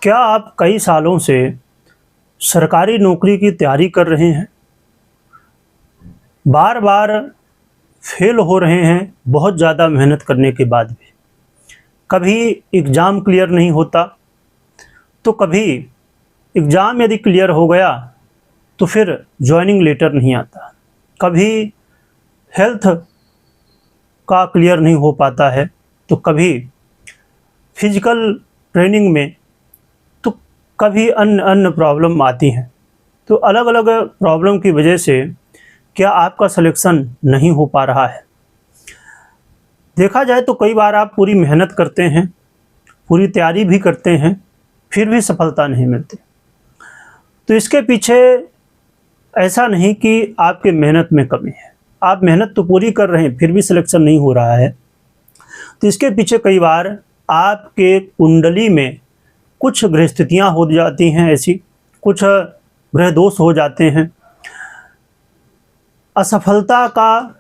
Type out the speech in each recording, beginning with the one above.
क्या आप कई सालों से सरकारी नौकरी की तैयारी कर रहे हैं, बार बार फेल हो रहे हैं बहुत ज़्यादा मेहनत करने के बाद भी? कभी एग्ज़ाम क्लियर नहीं होता, तो कभी एग्ज़ाम यदि क्लियर हो गया तो फिर जॉइनिंग लेटर नहीं आता, कभी हेल्थ का क्लियर नहीं हो पाता है, तो कभी फिजिकल ट्रेनिंग में, तो कभी अन्य प्रॉब्लम आती हैं। तो अलग अलग प्रॉब्लम की वजह से क्या आपका सिलेक्शन नहीं हो पा रहा है? देखा जाए तो कई बार आप पूरी मेहनत करते हैं, पूरी तैयारी भी करते हैं, फिर भी सफलता नहीं मिलती। तो इसके पीछे ऐसा नहीं कि आपके मेहनत में कमी है, आप मेहनत तो पूरी कर रहे हैं फिर भी सिलेक्शन नहीं हो रहा है। तो इसके पीछे कई बार आपके कुंडली में कुछ ग्रह स्थितियाँ हो जाती हैं, ऐसी कुछ ग्रह दोष हो जाते हैं। असफलता का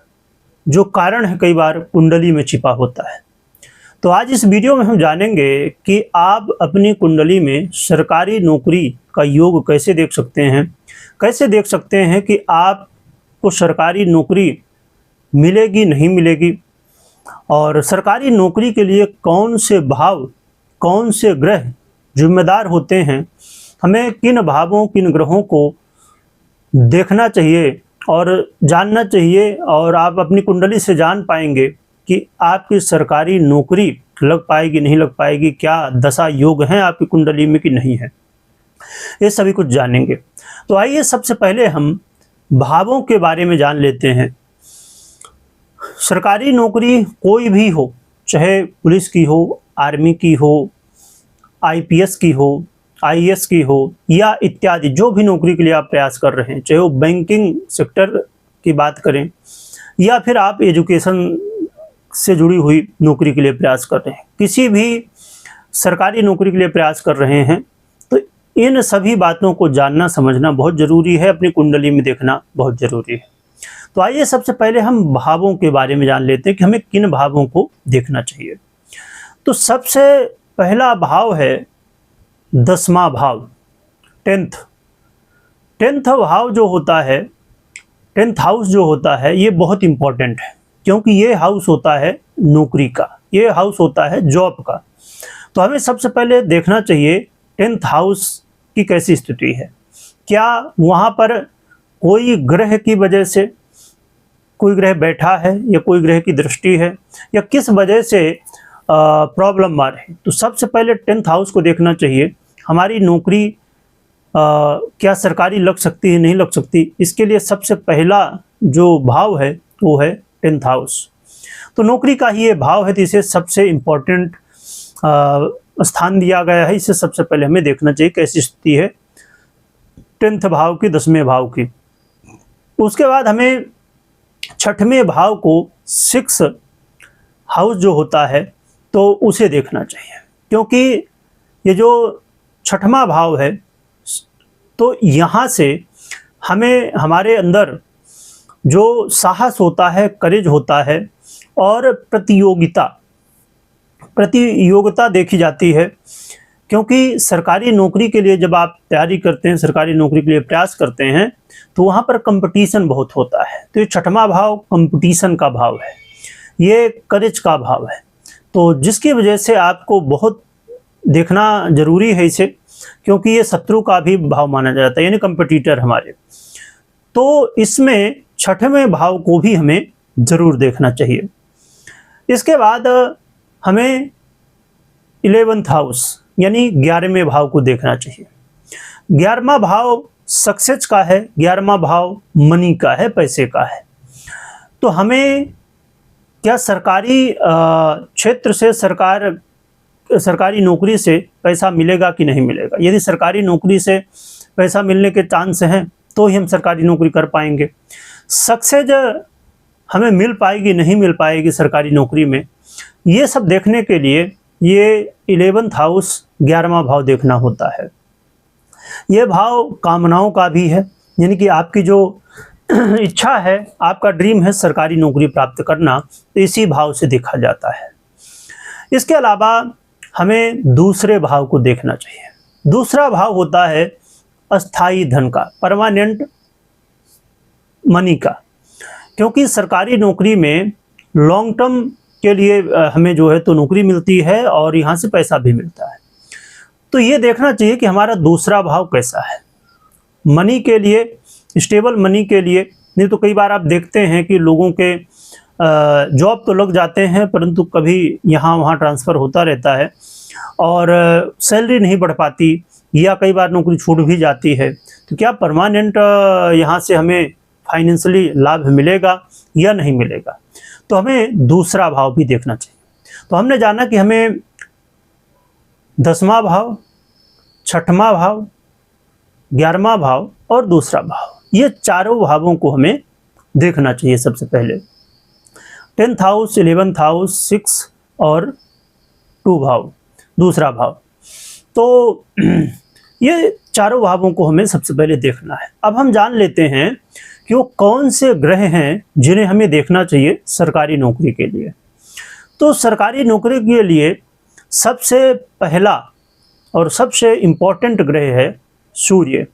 जो कारण है कई बार कुंडली में छिपा होता है। तो आज इस वीडियो में हम जानेंगे कि आप अपनी कुंडली में सरकारी नौकरी का योग कैसे देख सकते हैं, कैसे देख सकते हैं कि आपको सरकारी नौकरी मिलेगी नहीं मिलेगी, और सरकारी नौकरी के लिए कौन से भाव, कौन से ग्रह जिम्मेदार होते हैं, हमें किन भावों, किन ग्रहों को देखना चाहिए और जानना चाहिए, और आप अपनी कुंडली से जान पाएंगे कि आपकी सरकारी नौकरी लग पाएगी नहीं लग पाएगी, क्या दशा योग हैं आपकी कुंडली में कि नहीं है, ये सभी कुछ जानेंगे। तो आइए सबसे पहले हम भावों के बारे में जान लेते हैं। सरकारी नौकरी कोई भी हो, चाहे पुलिस की हो, आर्मी की हो, आईपीएस की हो, आईएएस की हो, या इत्यादि जो भी नौकरी के लिए आप प्रयास कर रहे हैं, चाहे वो बैंकिंग सेक्टर की बात करें या फिर आप एजुकेशन से जुड़ी हुई नौकरी के लिए प्रयास कर रहे हैं, किसी भी सरकारी नौकरी के लिए प्रयास कर रहे हैं, तो इन सभी बातों को जानना समझना बहुत ज़रूरी है, अपनी कुंडली में देखना बहुत ज़रूरी है। तो आइए सबसे पहले हम भावों के बारे में जान लेते हैं कि हमें किन भावों को देखना चाहिए। तो सबसे पहला भाव है 10वां भाव, 10th भाव जो होता है, 10th हाउस जो होता है, ये बहुत इम्पोर्टेंट है, क्योंकि ये हाउस होता है नौकरी का, ये हाउस होता है जॉब का। तो हमें सबसे पहले देखना चाहिए 10th हाउस की कैसी स्थिति है, क्या वहाँ पर कोई ग्रह की वजह से कोई ग्रह बैठा है, या कोई ग्रह की दृष्टि है, या किस वजह से प्रॉब्लम आ रही है। तो सबसे पहले 10th हाउस को देखना चाहिए, हमारी नौकरी क्या सरकारी लग सकती है नहीं लग सकती। इसके लिए सबसे पहला जो भाव है वो है 10th हाउस। तो नौकरी का ही ये भाव है, तो इसे सबसे इम्पोर्टेंट स्थान दिया गया है। इसे सबसे पहले हमें देखना चाहिए कैसी स्थिति है 10th भाव की, 10वें भाव की। उसके बाद हमें 6वें भाव को, 6th हाउस जो होता है, तो उसे देखना चाहिए, क्योंकि ये जो 6वां भाव है, तो यहाँ से हमें हमारे अंदर जो साहस होता है, करेज होता है, और प्रतियोगिता देखी जाती है। क्योंकि सरकारी नौकरी के लिए जब आप तैयारी करते हैं, सरकारी नौकरी के लिए प्रयास करते हैं, तो वहाँ पर कंपटीशन बहुत होता है। तो ये 6वां भाव कंपटीशन का भाव है, ये करेज का भाव है, तो जिसकी वजह से आपको बहुत देखना ज़रूरी है इसे, क्योंकि ये शत्रु का भी भाव माना जाता है, यानी कंपटीटर हमारे। तो इसमें 6वें भाव को भी हमें ज़रूर देखना चाहिए। इसके बाद हमें 11th हाउस यानी 11वें भाव को देखना चाहिए। 11वां भाव सक्सेस का है, 11वां भाव मनी का है, पैसे का है। तो हमें क्या सरकारी क्षेत्र से, सरकारी नौकरी से पैसा मिलेगा कि नहीं मिलेगा। यदि सरकारी नौकरी से पैसा मिलने के चांस हैं तो ही हम सरकारी नौकरी कर पाएंगे। सक्सेस हमें मिल पाएगी नहीं मिल पाएगी सरकारी नौकरी में, ये सब देखने के लिए ये 11th हाउस, 11वां भाव देखना होता है। ये भाव कामनाओं का भी है, यानी कि आपकी जो इच्छा है, आपका ड्रीम है सरकारी नौकरी प्राप्त करना, तो इसी भाव से देखा जाता है। इसके अलावा हमें दूसरे भाव को देखना चाहिए। दूसरा भाव होता है अस्थाई धन का, परमानेंट मनी का, क्योंकि सरकारी नौकरी में लॉन्ग टर्म के लिए हमें जो है तो नौकरी मिलती है और यहाँ से पैसा भी मिलता है। तो ये देखना चाहिए कि हमारा दूसरा भाव कैसा है मनी के लिए, स्टेबल मनी के लिए। नहीं तो कई बार आप देखते हैं कि लोगों के जॉब तो लग जाते हैं परंतु कभी यहाँ वहाँ ट्रांसफ़र होता रहता है और सैलरी नहीं बढ़ पाती या कई बार नौकरी छूट भी जाती है। तो क्या परमानेंट यहाँ से हमें फाइनेंशियली लाभ मिलेगा या नहीं मिलेगा? तो हमें दूसरा भाव भी देखना चाहिए। तो हमने जाना कि हमें 10वां भाव, 6वां भाव, 11वां भाव और दूसरा भाव, ये चारों भावों को हमें देखना चाहिए। सबसे पहले 10th हाउस, 11th हाउस, 6 और 2 भाव, दूसरा भाव। तो ये चारों भावों को हमें सबसे पहले देखना है। अब हम जान लेते हैं कि वो कौन से ग्रह हैं जिन्हें हमें देखना चाहिए सरकारी नौकरी के लिए। तो सरकारी नौकरी के लिए सबसे पहला और सबसे इम्पोर्टेंट ग्रह है सूर्य।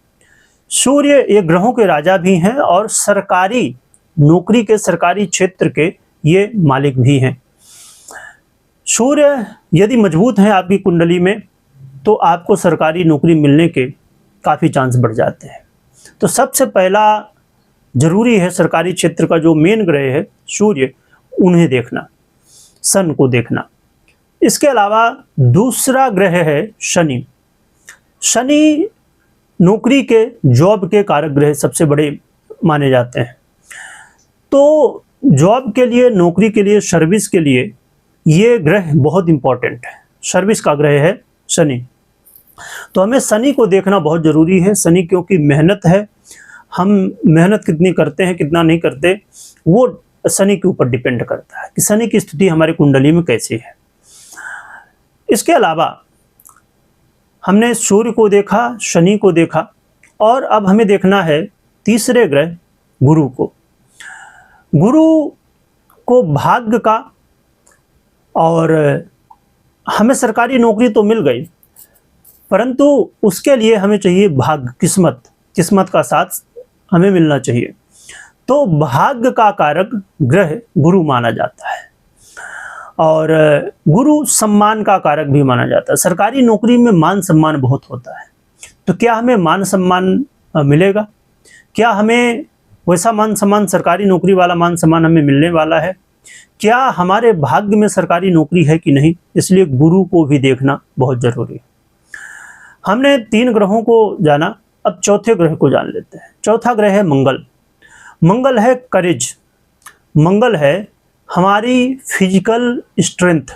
सूर्य ये ग्रहों के राजा भी हैं और सरकारी नौकरी के, सरकारी क्षेत्र के ये मालिक भी हैं। सूर्य यदि मजबूत हैं आपकी कुंडली में तो आपको सरकारी नौकरी मिलने के काफ़ी चांस बढ़ जाते हैं। तो सबसे पहला जरूरी है सरकारी क्षेत्र का जो मेन ग्रह है सूर्य, उन्हें देखना, सन को देखना। इसके अलावा दूसरा ग्रह है शनि। शनि नौकरी के, जॉब के कारक ग्रह सबसे बड़े माने जाते हैं। तो जॉब के लिए, नौकरी के लिए, सर्विस के लिए ये ग्रह बहुत इंपॉर्टेंट है। सर्विस का ग्रह है शनि। तो हमें शनि को देखना बहुत ज़रूरी है। शनि क्योंकि मेहनत है, हम मेहनत कितनी करते हैं कितना नहीं करते वो शनि के ऊपर डिपेंड करता है कि शनि की स्थिति हमारी कुंडली में कैसी है। इसके अलावा हमने सूर्य को देखा, शनि को देखा और अब हमें देखना है तीसरे ग्रह गुरु को। गुरु को भाग्य का, और हमें सरकारी नौकरी तो मिल गई परंतु उसके लिए हमें चाहिए भाग्य, किस्मत का साथ हमें मिलना चाहिए। तो भाग्य का कारक ग्रह गुरु माना जाता है और गुरु सम्मान का कारक भी माना जाता है। सरकारी नौकरी में मान सम्मान बहुत होता है। तो क्या हमें मान सम्मान मिलेगा? क्या हमें वैसा मान सम्मान, सरकारी नौकरी वाला मान सम्मान हमें मिलने वाला है? क्या हमारे भाग्य में सरकारी नौकरी है कि नहीं? इसलिए गुरु को भी देखना बहुत जरूरी है। हमने 3 ग्रहों को जाना, अब चौथे ग्रह को जान लेते हैं। चौथा ग्रह है मंगल। मंगल है करेज, मंगल है हमारी फिजिकल स्ट्रेंथ।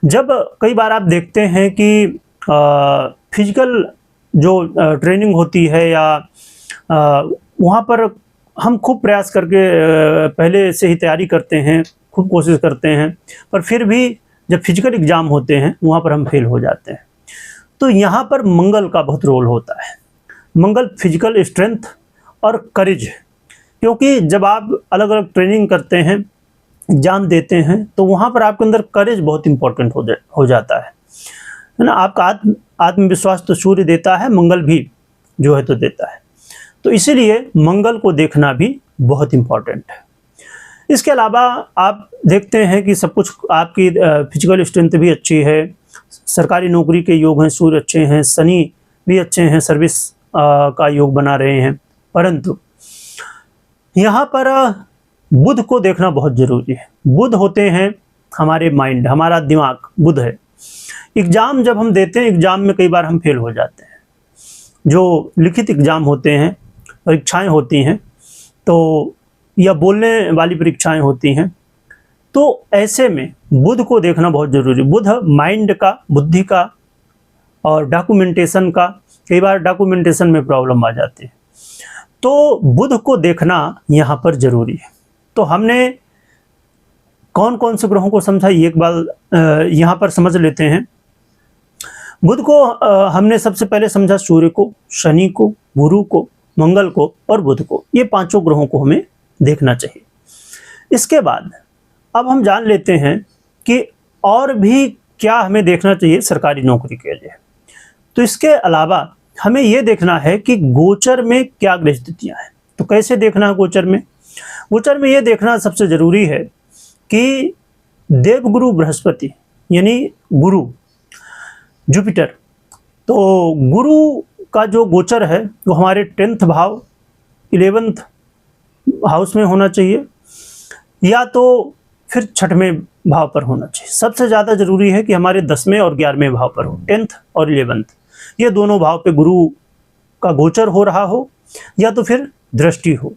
जब कई बार आप देखते हैं कि फिजिकल जो ट्रेनिंग होती है या वहाँ पर हम खूब प्रयास करके पहले से ही तैयारी करते हैं, खूब कोशिश करते हैं, पर फिर भी जब फिजिकल एग्ज़ाम होते हैं वहाँ पर हम फेल हो जाते हैं। तो यहाँ पर मंगल का बहुत रोल होता है। मंगल फिजिकल स्ट्रेंथ और करेज, क्योंकि जब आप अलग अलग ट्रेनिंग करते हैं, एग्जाम देते हैं, तो वहाँ पर आपके अंदर करेज बहुत इंपॉर्टेंट हो जाता है ना। आपका आत्मविश्वास तो सूर्य देता है, मंगल भी जो है तो देता है। तो इसीलिए मंगल को देखना भी बहुत इम्पॉर्टेंट है। इसके अलावा आप देखते हैं कि सब कुछ आपकी फिजिकल स्ट्रेंथ भी अच्छी है, सरकारी नौकरी के योग हैं, सूर्य अच्छे हैं, शनि भी अच्छे हैं, सर्विस का योग बना रहे हैं। परंतु यहाँ पर बुध को देखना बहुत ज़रूरी है। बुध होते हैं हमारे माइंड, हमारा दिमाग बुध है। एग्ज़ाम जब हम देते हैं, एग्ज़ाम में कई बार हम फेल हो जाते हैं। जो लिखित एग्ज़ाम होते हैं, परीक्षाएं होती हैं, तो या बोलने वाली परीक्षाएं होती हैं, तो ऐसे में बुध को देखना बहुत ज़रूरी। बुध माइंड का, बुद्धि का और डॉक्यूमेंटेशन का, कई बार डॉक्यूमेंटेशन में प्रॉब्लम आ जाती है। तो बुध को देखना यहाँ पर ज़रूरी है। तो हमने कौन कौन से ग्रहों को समझा, एक बार यहाँ पर समझ लेते हैं। बुध को हमने सबसे पहले समझा सूर्य को, शनि को, गुरु को, मंगल को और बुध को। ये 5 ग्रहों को हमें देखना चाहिए। इसके बाद अब हम जान लेते हैं कि और भी क्या हमें देखना चाहिए सरकारी नौकरी के लिए। तो इसके अलावा हमें यह देखना है कि गोचर में क्या ग्रह स्थितियां हैं। तो कैसे देखना है गोचर में? गोचर में यह देखना सबसे जरूरी है कि देवगुरु बृहस्पति यानी गुरु जुपिटर, तो गुरु का जो गोचर है वो हमारे 10th भाव 11th हाउस में होना चाहिए या तो फिर 6वें भाव पर होना चाहिए। सबसे ज़्यादा जरूरी है कि हमारे 10वें और 11वें भाव पर हो, 10th और 11th, ये दोनों भाव पे गुरु का गोचर हो रहा हो या तो फिर दृष्टि हो,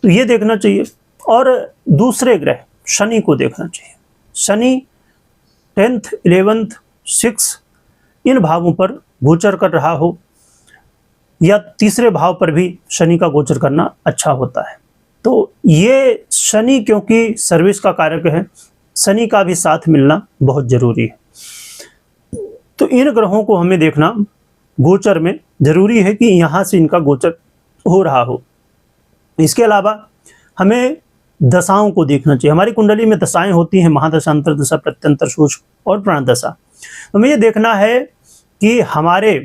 तो ये देखना चाहिए। और दूसरे ग्रह शनि को देखना चाहिए। शनि 10th 11th 6 इन भावों पर गोचर कर रहा हो या तीसरे भाव पर भी शनि का गोचर करना अच्छा होता है। तो ये शनि क्योंकि सर्विस का कारक है, शनि का भी साथ मिलना बहुत जरूरी है। तो इन ग्रहों को हमें देखना गोचर में जरूरी है कि यहाँ से इनका गोचर हो रहा हो। इसके अलावा हमें दशाओं को देखना चाहिए। हमारी कुंडली में दशाएं होती हैं, महादशा, अंतरदशा, प्रत्यंतर, सूक्ष्म और प्राणदशा। तो हमें ये देखना है कि हमारे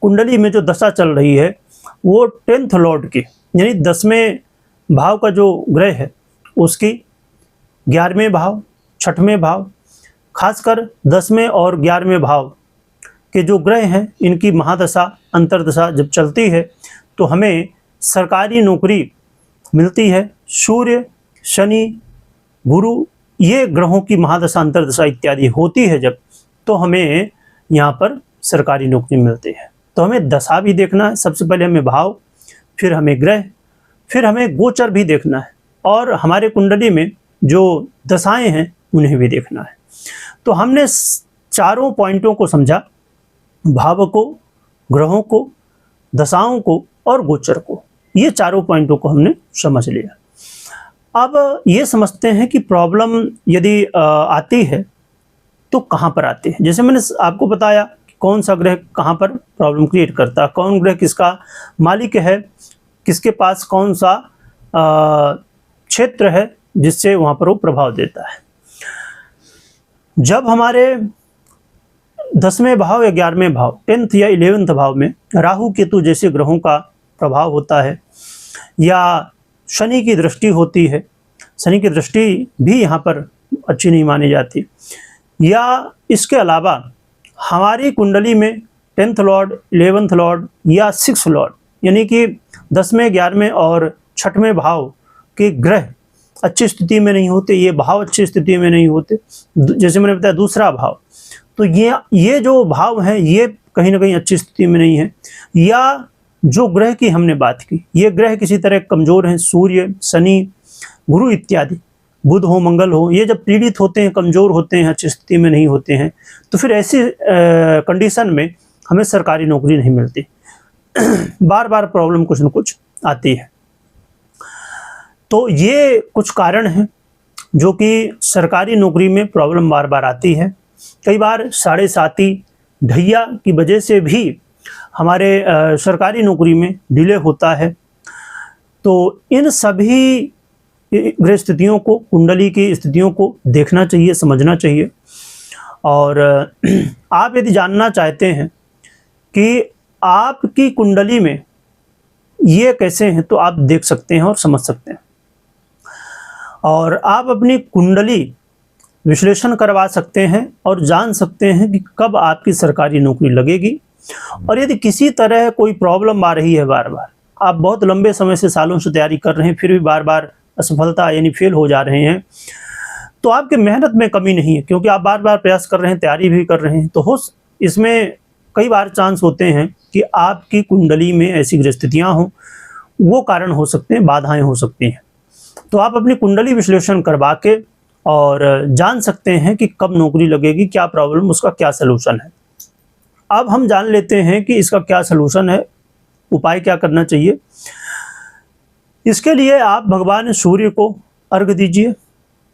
कुंडली में जो दशा चल रही है वो 10th लॉर्ड की यानी 10वें भाव का जो ग्रह है उसकी 11वें भाव 6वें भाव, खासकर 10वें और 11वें भाव के जो ग्रह हैं इनकी महादशा अंतरदशा जब चलती है तो हमें सरकारी नौकरी मिलती है। सूर्य, शनि, गुरु, ये ग्रहों की महादशा अंतरदशा इत्यादि होती है जब, तो हमें यहाँ पर सरकारी नौकरी मिलती है। तो हमें दशा भी देखना है, सबसे पहले हमें भाव, फिर हमें ग्रह, फिर हमें गोचर भी देखना है और हमारे कुंडली में जो दशाएं हैं उन्हें भी देखना है। तो हमने चारों पॉइंटों को समझा, भाव को, ग्रहों को, दशाओं को और गोचर को। ये चारों पॉइंटों को हमने समझ लिया। अब ये समझते हैं कि प्रॉब्लम यदि आती है तो कहाँ पर आती है। जैसे मैंने आपको बताया कि कौन सा ग्रह कहाँ पर प्रॉब्लम क्रिएट करता है, कौन ग्रह किसका मालिक है, किसके पास कौन सा क्षेत्र है जिससे वहाँ पर वो प्रभाव देता है। जब हमारे 10वें भाव या 11वें भाव 10th या 11th भाव में राहु केतु जैसे ग्रहों का प्रभाव होता है या शनि की दृष्टि होती है, शनि की दृष्टि भी यहाँ पर अच्छी नहीं मानी जाती, या इसके अलावा हमारी कुंडली में 10th लॉर्ड 11th लॉर्ड या 6th लॉर्ड यानी कि 10वें 11वें और 6वें भाव के ग्रह अच्छी स्थिति में नहीं होते, ये भाव अच्छी स्थिति में नहीं होते। जैसे मैंने बताया दूसरा भाव, तो ये जो भाव हैं ये कहीं ना कहीं अच्छी स्थिति में नहीं है, या जो ग्रह की हमने बात की ये ग्रह किसी तरह कमज़ोर हैं, सूर्य, शनि, गुरु इत्यादि, बुध हो, मंगल हो, ये जब पीड़ित होते हैं, कमज़ोर होते हैं, अच्छी स्थिति में नहीं होते हैं, तो फिर ऐसी कंडीशन में हमें सरकारी नौकरी नहीं मिलती। बार बार प्रॉब्लम कुछ न कुछ आती है। तो ये कुछ कारण हैं जो कि सरकारी नौकरी में प्रॉब्लम बार बार आती है। कई बार 7.5 ढैया की वजह से भी हमारे सरकारी नौकरी में डिले होता है। तो इन सभी ग्रह स्थितियों को, कुंडली की स्थितियों को देखना चाहिए, समझना चाहिए। और आप यदि जानना चाहते हैं कि आपकी कुंडली में ये कैसे हैं तो आप देख सकते हैं और समझ सकते हैं, और आप अपनी कुंडली विश्लेषण करवा सकते हैं और जान सकते हैं कि कब आपकी सरकारी नौकरी लगेगी। और यदि किसी तरह कोई प्रॉब्लम आ रही है, बार बार आप बहुत लंबे समय से, सालों से तैयारी कर रहे हैं, फिर भी बार बार असफलता यानी फेल हो जा रहे हैं, तो आपकी मेहनत में कमी नहीं है, क्योंकि आप बार बार प्रयास कर रहे हैं, तैयारी भी कर रहे हैं। तो इसमें कई बार चांस होते हैं कि आपकी कुंडली में ऐसी ग्रस्थितियाँ हों, वो कारण हो सकते हैं, बाधाएं हो सकती हैं। तो आप अपनी कुंडली विश्लेषण करवा के और जान सकते हैं कि कब नौकरी लगेगी, क्या प्रॉब्लम, उसका क्या सलूशन है। अब हम जान लेते हैं कि इसका क्या सलूशन है, उपाय क्या करना चाहिए। इसके लिए आप भगवान सूर्य को अर्घ दीजिए,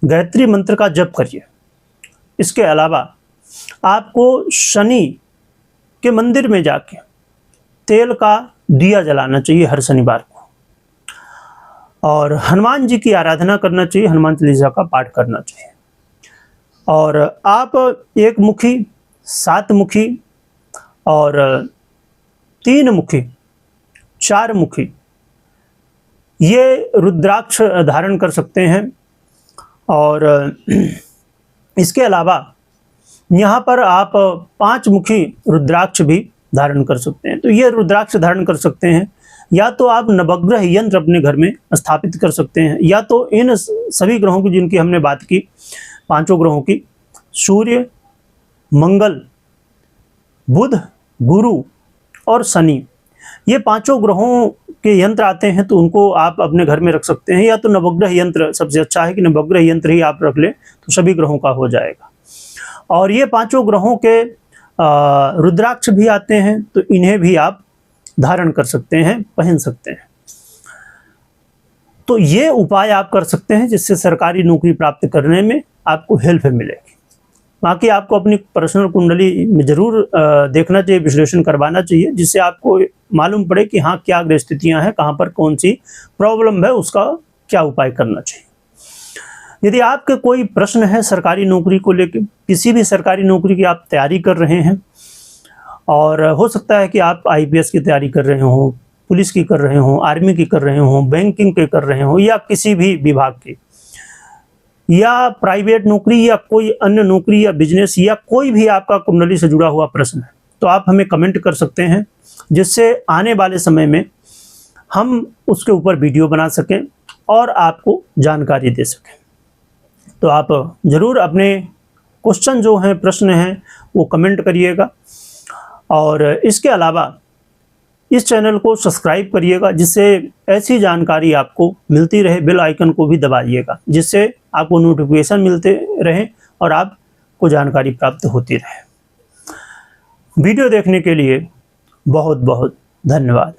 गायत्री मंत्र का जप करिए। इसके अलावा आपको शनि के मंदिर में जाके तेल का दिया जलाना चाहिए हर शनिवार को, और हनुमान जी की आराधना करना चाहिए, हनुमान चालीसा का पाठ करना चाहिए। और आप एक मुखी 7 मुखी और 3 मुखी, 4 मुखी ये रुद्राक्ष धारण कर सकते हैं। और इसके अलावा यहाँ पर आप 5 मुखी रुद्राक्ष भी धारण कर सकते हैं। तो ये रुद्राक्ष धारण कर सकते हैं, या तो आप नवग्रह यंत्र अपने घर में स्थापित कर सकते हैं, या तो इन सभी ग्रहों की जिनकी हमने बात की, 5 ग्रहों की, सूर्य, मंगल, बुध, गुरु और शनि, ये 5 ग्रहों के यंत्र आते हैं, तो उनको आप अपने घर में रख सकते हैं। या तो नवग्रह यंत्र सबसे अच्छा है कि नवग्रह यंत्र ही आप रख लें तो सभी ग्रहों का हो जाएगा। और ये 5 ग्रहों के रुद्राक्ष भी आते हैं, तो इन्हें भी आप धारण कर सकते हैं, पहन सकते हैं। तो ये उपाय आप कर सकते हैं जिससे सरकारी नौकरी प्राप्त करने में आपको हेल्प मिलेगी। बाकी आपको अपनी पर्सनल कुंडली में जरूर देखना चाहिए, विश्लेषण करवाना चाहिए, जिससे आपको मालूम पड़े कि हाँ क्या ग्रह स्थितियाँ हैं, कहाँ पर कौन सी प्रॉब्लम है, उसका क्या उपाय करना चाहिए। यदि आपके कोई प्रश्न है सरकारी नौकरी को लेकर, किसी भी सरकारी नौकरी की आप तैयारी कर रहे हैं, और हो सकता है कि आप IPS की तैयारी कर रहे हों, पुलिस की कर रहे हों, आर्मी की कर रहे हों, बैंकिंग के कर रहे हों, या किसी भी विभाग की, या प्राइवेट नौकरी, या कोई अन्य नौकरी या बिजनेस, या कोई भी आपका कुंडली से जुड़ा हुआ प्रश्न है, तो आप हमें कमेंट कर सकते हैं, जिससे आने वाले समय में हम उसके ऊपर वीडियो बना सकें और आपको जानकारी दे सकें। तो आप ज़रूर अपने क्वेश्चन जो हैं, प्रश्न हैं, वो कमेंट करिएगा। और इसके अलावा इस चैनल को सब्सक्राइब करिएगा, जिससे ऐसी जानकारी आपको मिलती रहे। बेल आइकन को भी दबाइएगा, जिससे आपको नोटिफिकेशन मिलते रहें और आपको जानकारी प्राप्त होती रहे। वीडियो देखने के लिए बहुत बहुत धन्यवाद।